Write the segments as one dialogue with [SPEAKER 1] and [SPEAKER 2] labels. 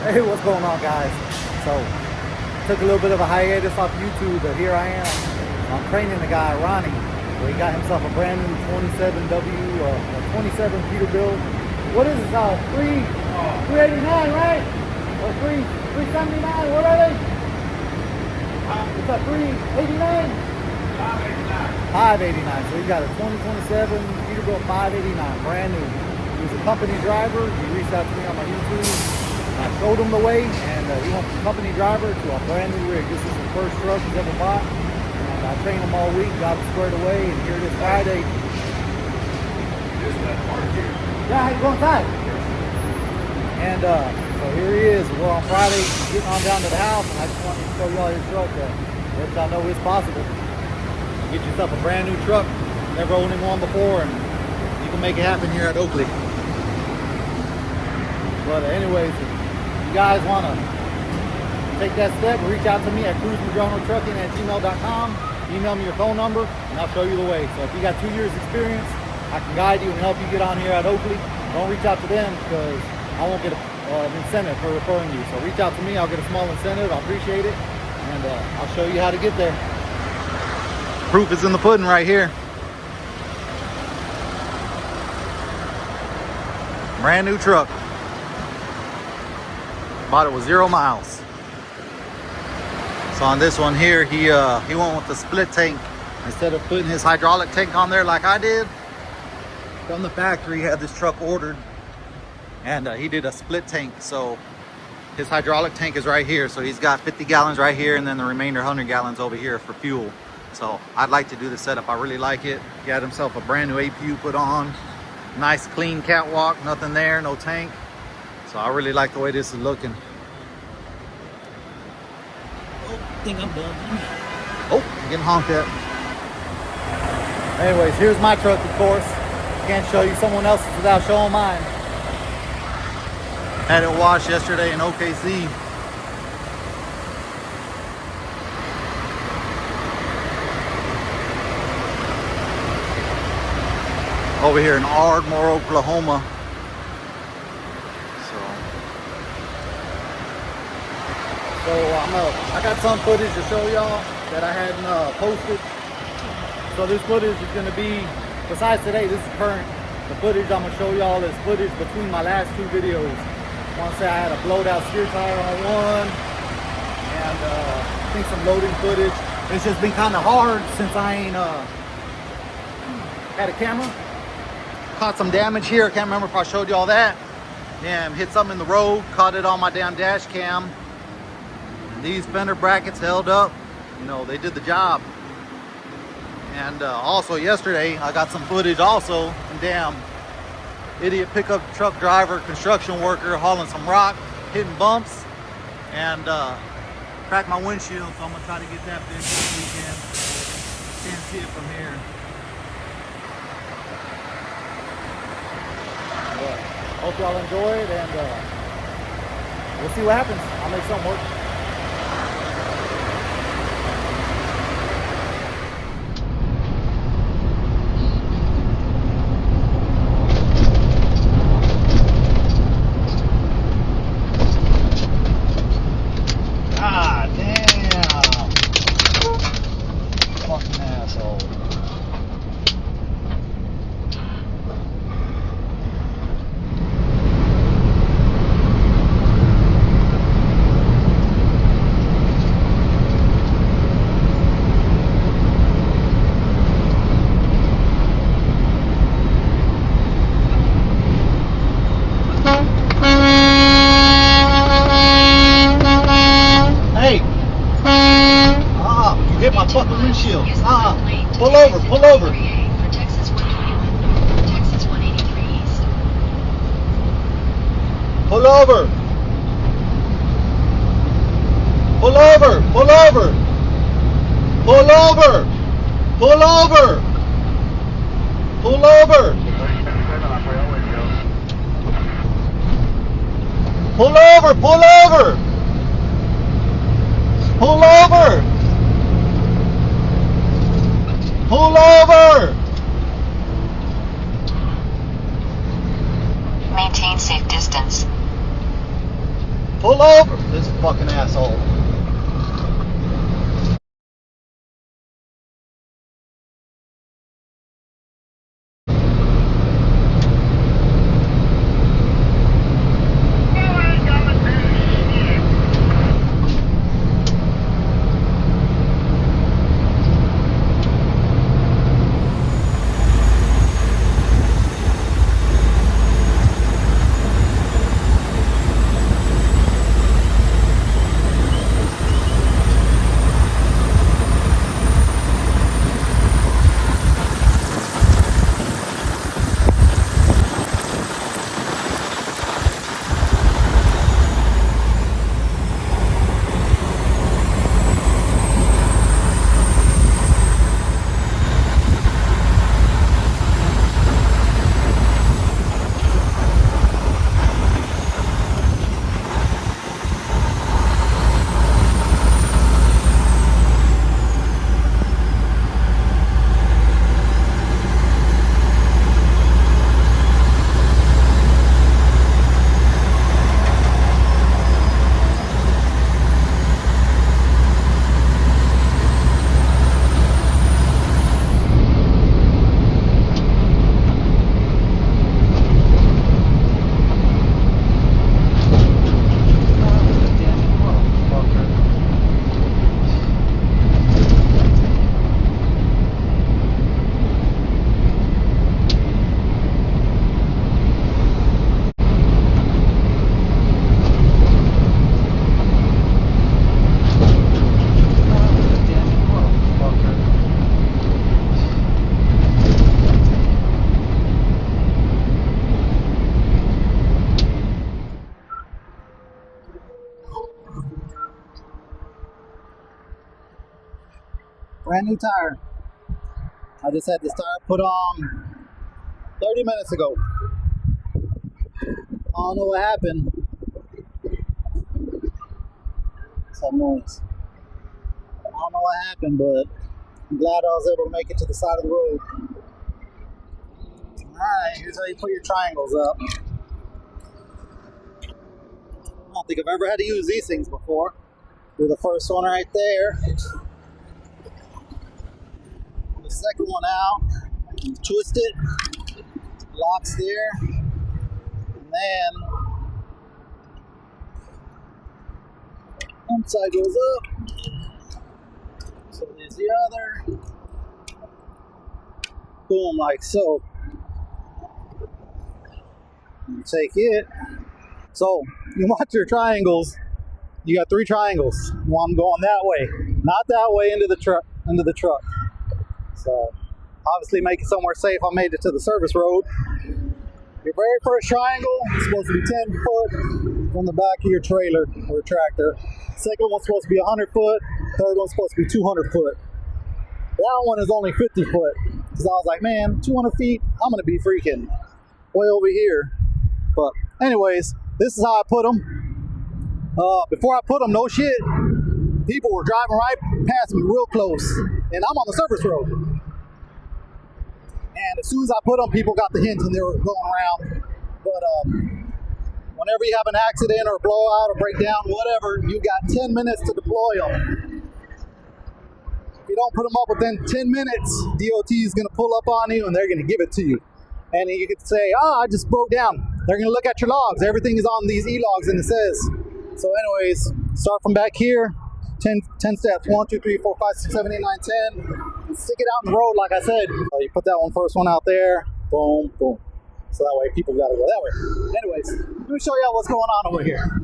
[SPEAKER 1] Hey, what's going on, guys? So, took a little bit of a hiatus off YouTube, but here I am. I'm training a guy, Ronnie. So he got himself a brand new 27W, 27 Peterbilt. What is it? 389, right? Or 379? What are they? It's a 389? 589. So he got a 2027 Peterbilt 589, brand new. He was a company driver. He reached out to me on my YouTube. I showed him the way, and he went from company driver to a brand new rig. This is the first truck he's ever bought. And I trained him all week, got him squared away, and here it is Friday. Yeah, you go inside. And so here he is. We're on Friday, getting on down to the house, and I just wanted to show you all his truck. Let y'all know it's possible. Get yourself a brand new truck, never owned one before, and you can make it happen here at Oakley. But anyways, if you guys want to take that step, reach out to me at cruisemadronotrucking@gmail.com. Email me your phone number, and I'll show you the way. So if you got 2 years experience, I can guide you and help you get on here at Oakley. Don't reach out to them because I won't get an incentive for referring you. So reach out to me, I'll get a small incentive. I appreciate it, and I'll show you how to get there. Proof is in the pudding right here. Brand new truck. Bought it with 0 miles. So on this one here, he went with the split tank instead of putting his hydraulic tank on there like I did. From the factory, he had this truck ordered, and he did a split tank. So his hydraulic tank is right here. So he's got 50 gallons right here, and then the remainder 100 gallons over here for fuel. So I'd like to do the setup. I really like it. He had himself a brand new APU put on. Nice clean catwalk, nothing there, no tank. So I really like the way this is looking. Oh, I think I'm done. Oh, I'm getting honked at. Anyways, here's my truck, of course. Can't show you someone else's without showing mine. Had it washed yesterday in OKC. Over here in Ardmore, Oklahoma. So I got some footage to show y'all that I hadn't posted. So this footage is going to be, besides today, this is current. The footage I'm going to show y'all is footage between my last 2 videos. I want to say I had a blowed out steer tire on one, and I think some loading footage. It's just been kind of hard since I ain't had a camera. Caught some damage here. I can't remember if I showed y'all that. Damn, hit something in the road, caught it on my damn dash cam. These fender brackets held up, you know, they did the job. And also yesterday I got some footage also, and damn idiot pickup truck driver, construction worker hauling some rock, hitting bumps, and cracked my windshield. So I'm gonna try to get that fixed this weekend. Can't see it from here. But hope y'all enjoy it, and we'll see what happens. I'll make something work. Hit my fucking windshield. Pull over, pull over. Pull over. Pull over, pull over. Pull over. Pull over. Pull over. Pull over, pull over. Pull over. Pull over.
[SPEAKER 2] Maintain safe distance.
[SPEAKER 1] Pull over! This fucking asshole. Brand new tire. I just had this tire put on 30 minutes ago. I don't know what happened. Some noise. I don't know what happened, but I'm glad I was able to make it to the side of the road. Alright, here's how you put your triangles up. I don't think I've ever had to use these things before. Do the first one right there. The second one out. Twist it. Locks there. And then one side goes up. So there's the other. Boom, like so. You take it. So you want your triangles. You got 3 triangles. One going that way, not that way into the truck. So obviously make it somewhere safe. I made it to the service road. Your very first triangle is supposed to be 10 foot from the back of your trailer or tractor. Second one's supposed to be 100 foot. Third one's supposed to be 200 foot. That one is only 50 foot. Because I was like, man, 200 feet, I'm going to be freaking way over here. But anyways, this is how I put them. Before I put them, no shit, people were driving right past me real close. And I'm on the service road. And as soon as I put them, people got the hint and they were going around. But whenever you have an accident or a blowout or breakdown, whatever, you got 10 minutes to deploy them. If you don't put them up within 10 minutes, DOT is going to pull up on you and they're going to give it to you. And you could say, I just broke down. They're going to look at your logs. Everything is on these e-logs and it says. So anyways, start from back here. 10 steps. 1, 2, 3, 4, 5, 6, 7, 8, 9, 10. And stick it out in the road like I said. You put that first one out there. Boom, boom. So that way people got to go that way. Anyways, let me show y'all what's going on over here.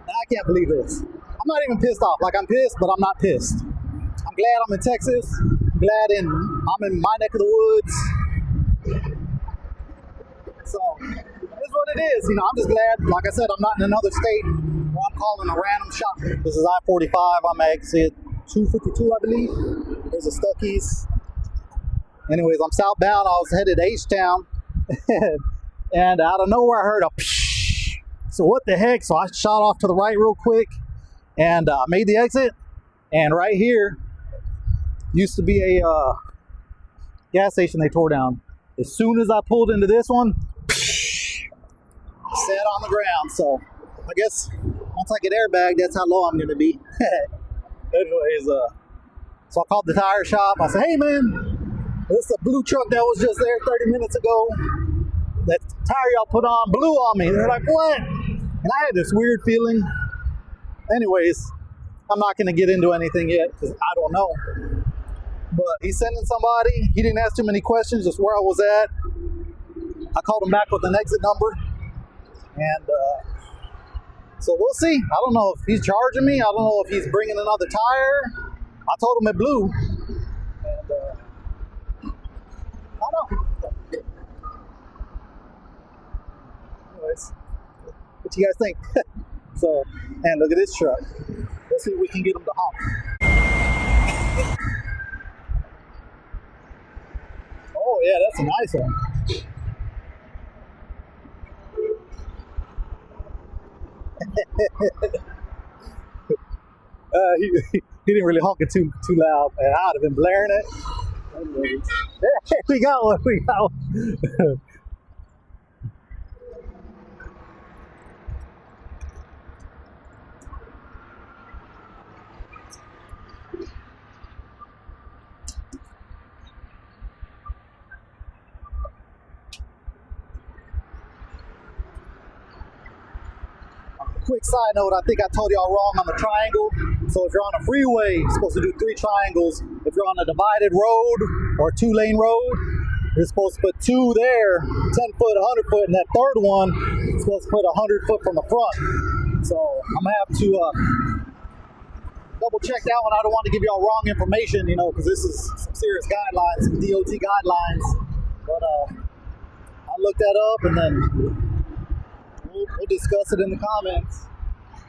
[SPEAKER 1] I can't believe this. I'm not even pissed off. Like I'm pissed, but I'm not pissed. I'm glad I'm in Texas. I'm glad I'm in my neck of the woods. So, it's what it is. I'm just glad, like I said, I'm not in another state where I'm calling a random shop. This is I-45. I'm at exit 252, I believe. There's a Stuckey's. Anyways, I'm southbound. I was headed to H-Town. And out of nowhere, I heard a psh. So what the heck? So I shot off to the right real quick and made the exit. And right here used to be a gas station they tore down. As soon as I pulled into this one, set on the ground. So I guess once I get airbag, that's how low I'm gonna be. Anyways, so I called the tire shop. I said, hey man, this is a blue truck that was just there 30 minutes ago. That tire y'all put on blew on me. They're like, what? And I had this weird feeling. Anyways, I'm not gonna get into anything yet because I don't know. But he's sending somebody. He didn't ask too many questions, just where I was at. I called him back with an exit number. And so we'll see. I don't know if he's charging me. I don't know if he's bringing another tire. I told him it blew. And I don't know. Anyways, what you guys think? So, and look at this truck. Let's see if we can get him to honk. Oh yeah, that's a nice one. He didn't really honk it too loud, and I'd have been blaring it. Hey, we got one. We got one. Quick side note, I think I told y'all wrong on the triangle. So if you're on a freeway, you're supposed to do 3 triangles. If you're on a divided road or 2-lane road, you're supposed to put 2 there, 10 foot, 100 foot, and that third one is supposed to put 100 foot from the front. So I'm gonna have to double check that one. I don't want to give y'all wrong information, because this is some serious guidelines, some DOT guidelines. But I looked that up, and then we'll discuss it in the comments.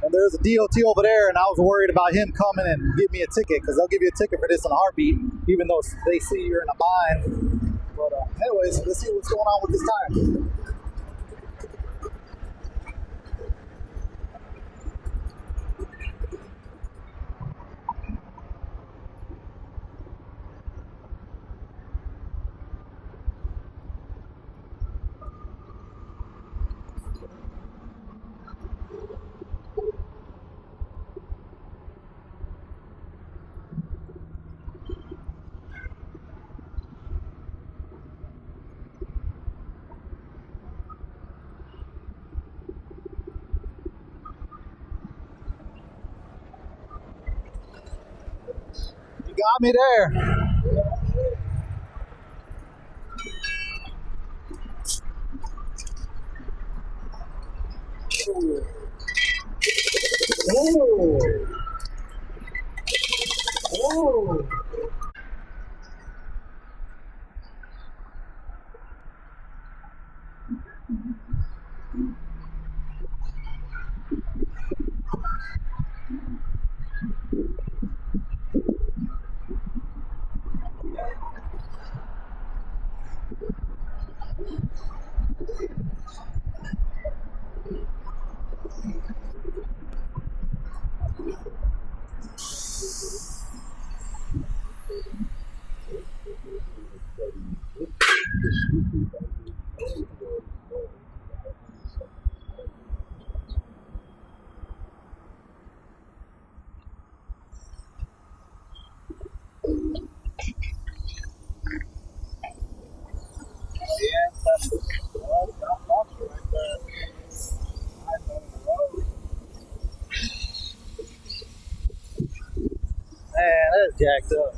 [SPEAKER 1] And there's a DOT over there, and I was worried about him coming and give me a ticket, because they'll give you a ticket for this in a heartbeat, even though they see you're in a bind. But anyways, let's see what's going on with this tire. You got me there. Oh. Oh. Man, that's jacked up.